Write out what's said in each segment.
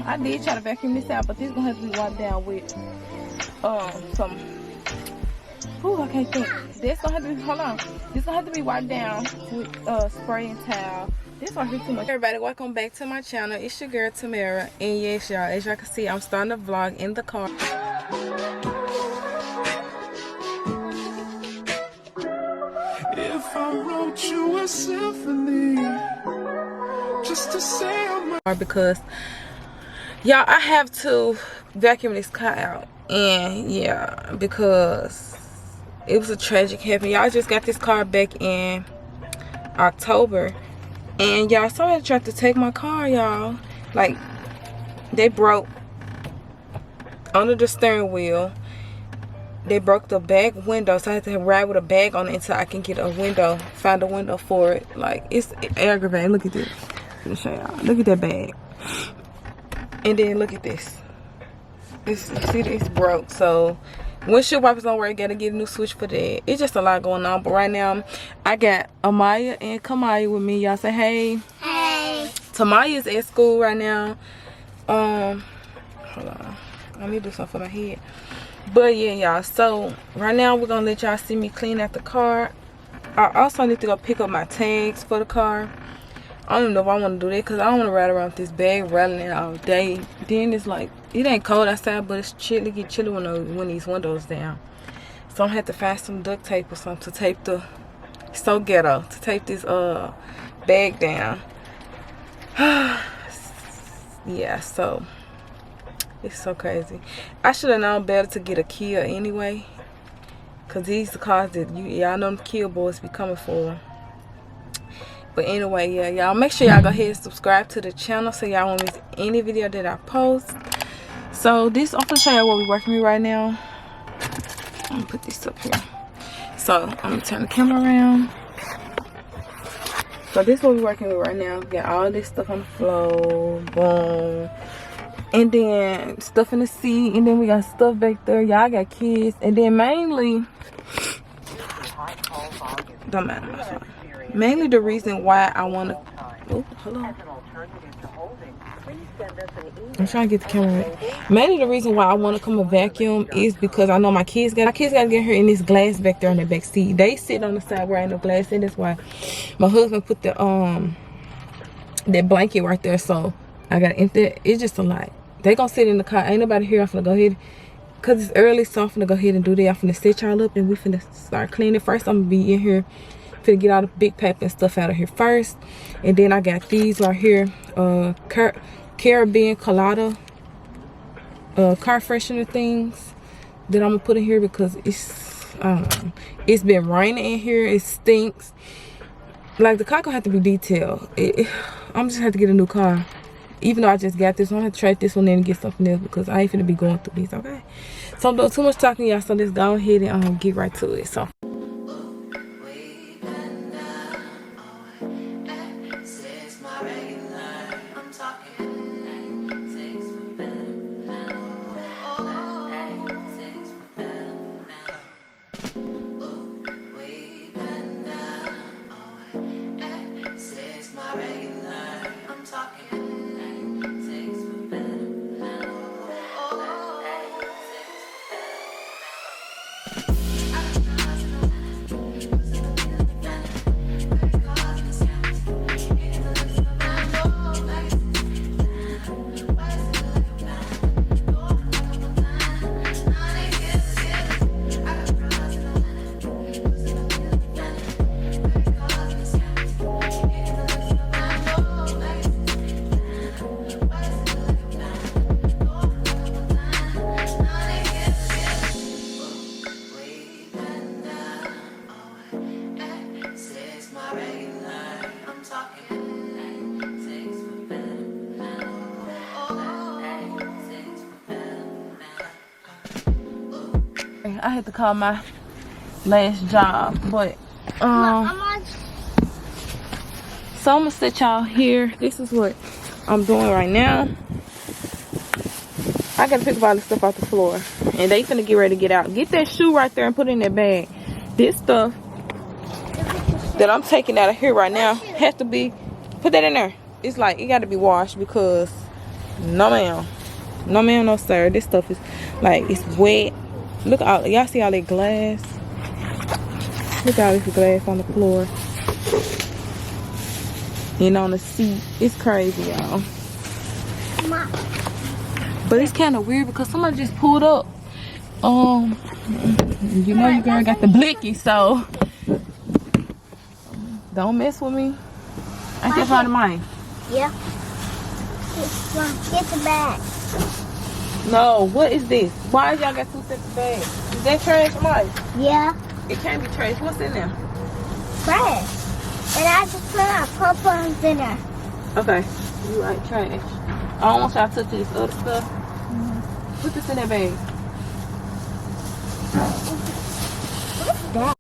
I did try to vacuum this out, but this gonna have to be wiped down with some. Ooh, I can't think. This gonna have to be, hold on. This gonna have to be wiped down with spray and towel. This one here too much. Everybody, welcome back to my channel. It's your girl Tamara, and yes, y'all, as y'all can see, I'm starting to vlog in the car. If I wrote you a symphony, just to say I'm because y'all, I have to vacuum this car out, and yeah, because it was a tragic happening. Y'all, just got this car back in October, and y'all, somebody tried to take my car, y'all. Like, they broke under the steering wheel. They broke the back window, so I had to ride with a bag on it until I can get a window, find a window for it. Like, it's aggravating. Look at this. Let me show y'all. Look at that bag. And then look at this. You see, it's broke. So windshield wipers don't work. Gotta get a new switch for that. It's just a lot going on. But right now, I got Amaya and Kamaya with me. Y'all say hey. Hey. Tamaya's at school right now. Hold on. I need to do something for my head. But yeah, y'all. So right now, we're gonna let y'all see me clean out the car. I also need to go pick up my tags for the car. I don't even know if I want to do that because I don't want to ride around with this bag rattling all day. Then it's like, it ain't cold outside, but it's chilly. It get chilly when these windows down. So I'm gonna have to find some duct tape or something to tape the, so ghetto, to tape this bag down. Yeah, so it's so crazy. I should have known better to get a Kia anyway, because these are the cars that y'all know the Kia boys be coming for. But anyway, yeah, y'all, make sure y'all go ahead and subscribe to the channel so y'all won't miss any video that I post. So this, I'm gonna show y'all what we're working with right now. I'm gonna put this up here. So I'm gonna turn the camera around. So this is what we're working with right now. We got all this stuff on the floor, boom, and then stuff in the seat, and then we got stuff back there. Y'all got kids, and then mainly, don't matter my phone. Mainly the reason why I want to, oh, hold on. I'm trying to get the camera right. Mainly the reason why I want to come and vacuum is because I know my kids got to get here in this glass back there on the back seat. They sit on the side where ain't no glass in. That's why my husband put the that blanket right there. So I got to empty. It's just a lot. They gonna sit in the car. Ain't nobody here. I'm finna go ahead, cause it's early, so I'm finna go ahead and do that. I'm finna set y'all up and we finna start cleaning. First, I'm gonna be in here. Finna get all the big paper and stuff out of here first, and then I got these right here, Caribbean Colada car freshener things that I'm gonna put in here because it's, I don't know, it's been raining in here. It stinks. Like, the car gonna have to be detailed. I'm just have to get a new car, even though I just got this one. I have to trade this one in and get something else because I ain't finna be going through these. Okay, so I'm doing too much talking, y'all, so let's go ahead and get right to it. So I had to call my last job, but so I'm gonna set y'all here. This is what I'm doing right now. I gotta pick up all the stuff off the floor. And they finna get ready to get out. Get that shoe right there and put it in that bag. This stuff that I'm taking out of here right now has to be, put that in there. It's like, it gotta be washed because no ma'am. No ma'am, no sir. This stuff is like, it's wet. Look out, y'all see all that glass? Look at all this glass on the floor. And on the seat. It's crazy, y'all. But it's kind of weird because somebody just pulled up. You know your girl got the blicky, so don't mess with me. I just out of mine. Yeah. Get the bag. No, what is this? Why y'all got two sets of bags? Is that trash, Mike? Yeah. It can't be trash. What's in there? Trash. And I just put our pom-poms in there. Okay. You right, trash. I don't want y'all to touch this other stuff. Put this in that bag. What's that?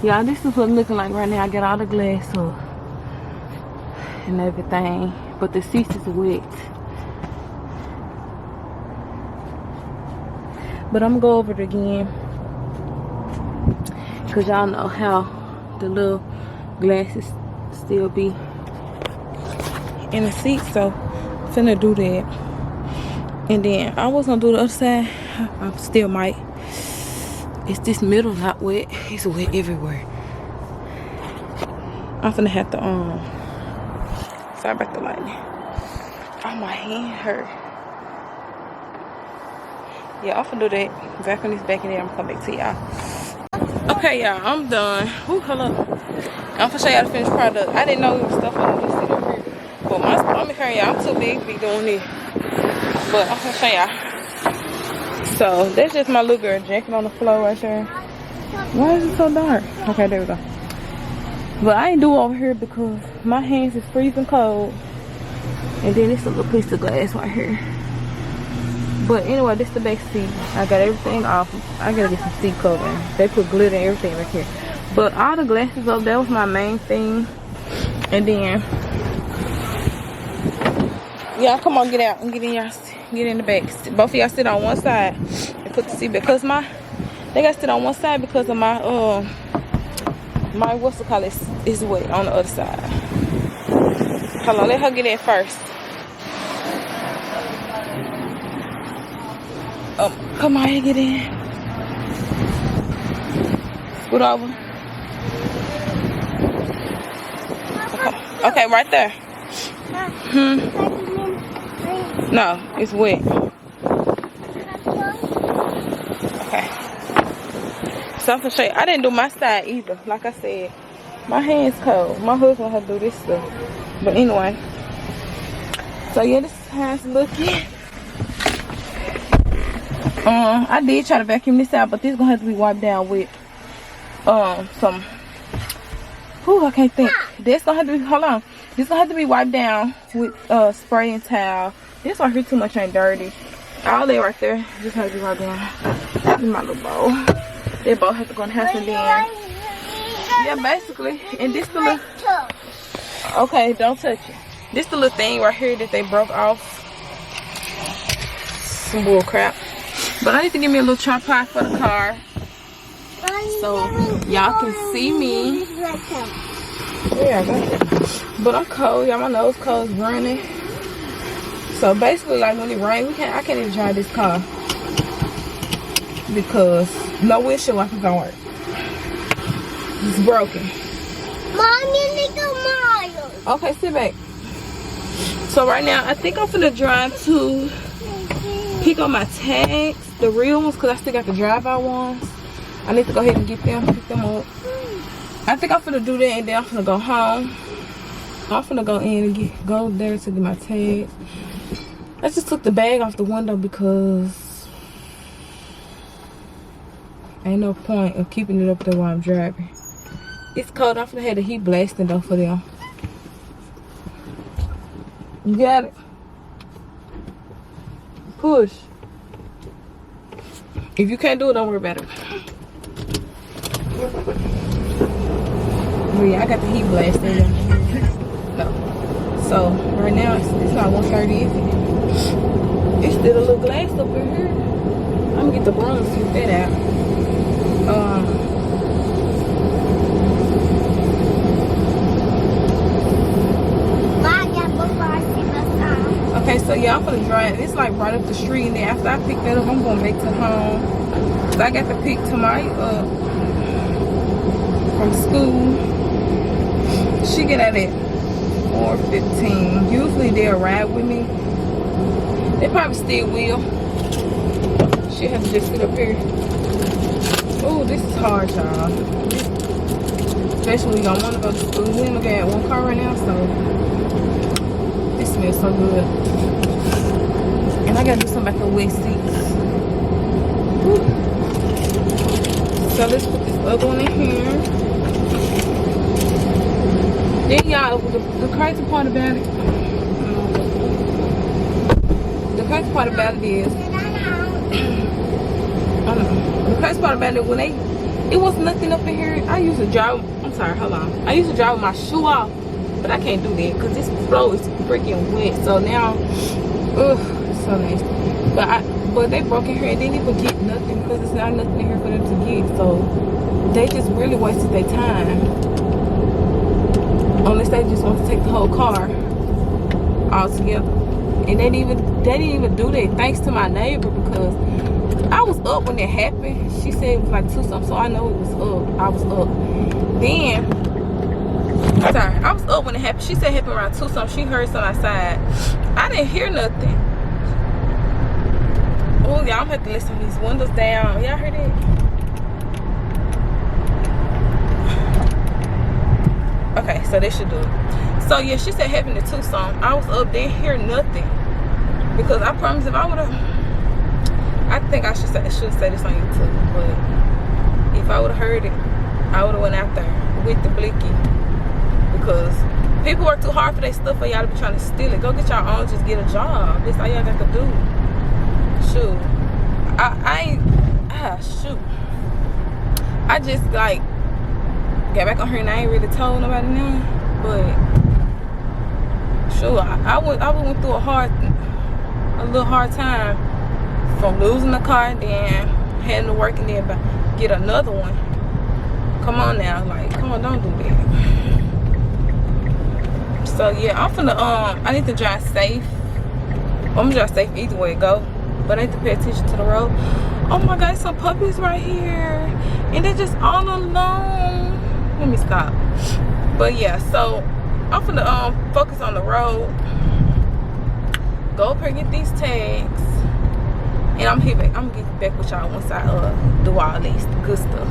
Y'all, this is what it's looking like right now. I got all the glass up and everything, but the seats is wet. But I'm gonna go over it again because y'all know how the little glasses still be in the seat, so I'm finna do that. And then I was gonna do the other side. I still might. It's this middle not wet. It's wet everywhere. I'm finna have to sorry about the lighting. Oh, my hand hurt. Yeah, I'm finna do that. Back when it's back in there, I'm gonna come back to y'all. Okay, y'all, I'm done. Ooh, hold up. I'm finna show y'all the finished product. I didn't know there was stuff on this seat over here. But my stomach hurt, y'all. I'm too big to be doing this. But I'm finna show y'all. So that's just my little girl jacket on the floor right there. Why is it so dark? Okay, there we go. But I ain't do over here because my hands is freezing cold. And then it's a little piece of glass right here. But anyway, this is the back seat. I got everything off. I gotta get some seat covering. They put glitter and everything right here. But all the glasses up, that was my main thing. And then, y'all come on, get out and get in y'all. Get in the back. Both of y'all sit on one side and put the seat back. Cause they got to sit on one side because of my my what's it called is wet on the other side. Hold on, let her get in first. Come on, get in. Scoot over. Okay, right there. No, it's wet. Okay. So I'm gonna show you. I didn't do my side either. Like I said, my hand's cold. My husband had to do this stuff. But anyway. So yeah, this is how it's looking. I did try to vacuum this out, but this is gonna have to be wiped down with some, I can't think. This gonna have to be, hold on. This gonna have to be wiped down with spray and towel. This right here too much ain't dirty. All that right there just have to be wiped down. In my little bowl. That bowl has to go in the house and then, yeah, basically. And this the little, okay, don't touch it. This the little thing right here that they broke off. Some bull crap. But I need to give me a little tripod for the car, so y'all can see me. Yeah, but I'm cold, y'all. My nose cold, is running. So basically, like when it rains, I can't even drive this car because no windshield wipers don't work. It's broken. Mommy, little Mario. Okay, sit back. So right now, I think I'm finna drive to pick up my tags, the real ones, because I still got the drive-out ones. I need to go ahead and get them, pick them up. I think I'm finna do that, and then I'm finna go home. I'm finna go in and go there to get my tags. I just took the bag off the window because ain't no point of keeping it up there while I'm driving. It's cold. I'm finna have the heat blasting though for them. You got it. Push. If you can't do it, don't worry about it. But yeah, I got the heat blasting. No. So right now it's not 1:30, is it? It's still a little glass up in here. I'm gonna get the broom and scoop that out. Okay, so yeah, I'm gonna drive. It's like right up the street, and then after I pick that up, I'm going back to home. So I got to pick Tamaya up from school. She get out at 4:15. Usually they'll ride with me. They probably still will. She has to just sit up here. Oh, this is hard, y'all. Especially when you don't want to go to school. We only got one car right now, so this smells so good. And I gotta do something about the wet seats. Woo. So let's put this other one in here. Then y'all, the crazy part about it. The crazy part about it is, the crazy part about it, when it was nothing up in here. I used to drive. I'm sorry, hold on. I used to drive with my shoe off, but I can't do that because this floor is freaking wet. So now, ugh, it's so nasty. But they broke in here and didn't even get nothing because it's not nothing in here for them to get. So they just really wasted their time. Unless they just want to take the whole car all together. And they didn't even do that, thanks to my neighbor, because I was up when it happened. She said it was like 2 something, so I know it was up. I was up. Then, sorry, I was up when it happened. She said it happened around 2 something. She heard something outside. I didn't hear nothing. Oh, y'all, I'm gonna have to listen to these windows down. Y'all heard it? Okay, so they should do it. So yeah, she said happened at 2 something. I was up, didn't hear nothing. Because I promise if I would have, I think I should say this on YouTube, but if I would have heard it, I would have went out there with the blicky. Because people work too hard for their stuff for y'all to be trying to steal it. Go get y'all own, just get a job. That's all y'all got to do. Shoot. Shoot. I just like got back on here and I ain't really told nobody now. But sure, I went through a little hard time from losing the car and then having to work and then get another one. Come on now, like, come on, don't do that. So yeah, I'm finna I need to drive safe. I'm gonna drive safe either way it go, but I need to pay attention to the road. Oh my God, some puppies right here, and they're just all alone. Let me stop. But yeah, so I'm finna focus on the road. Go up here and get these tags. And I'm gonna get back with y'all once I do all this good stuff.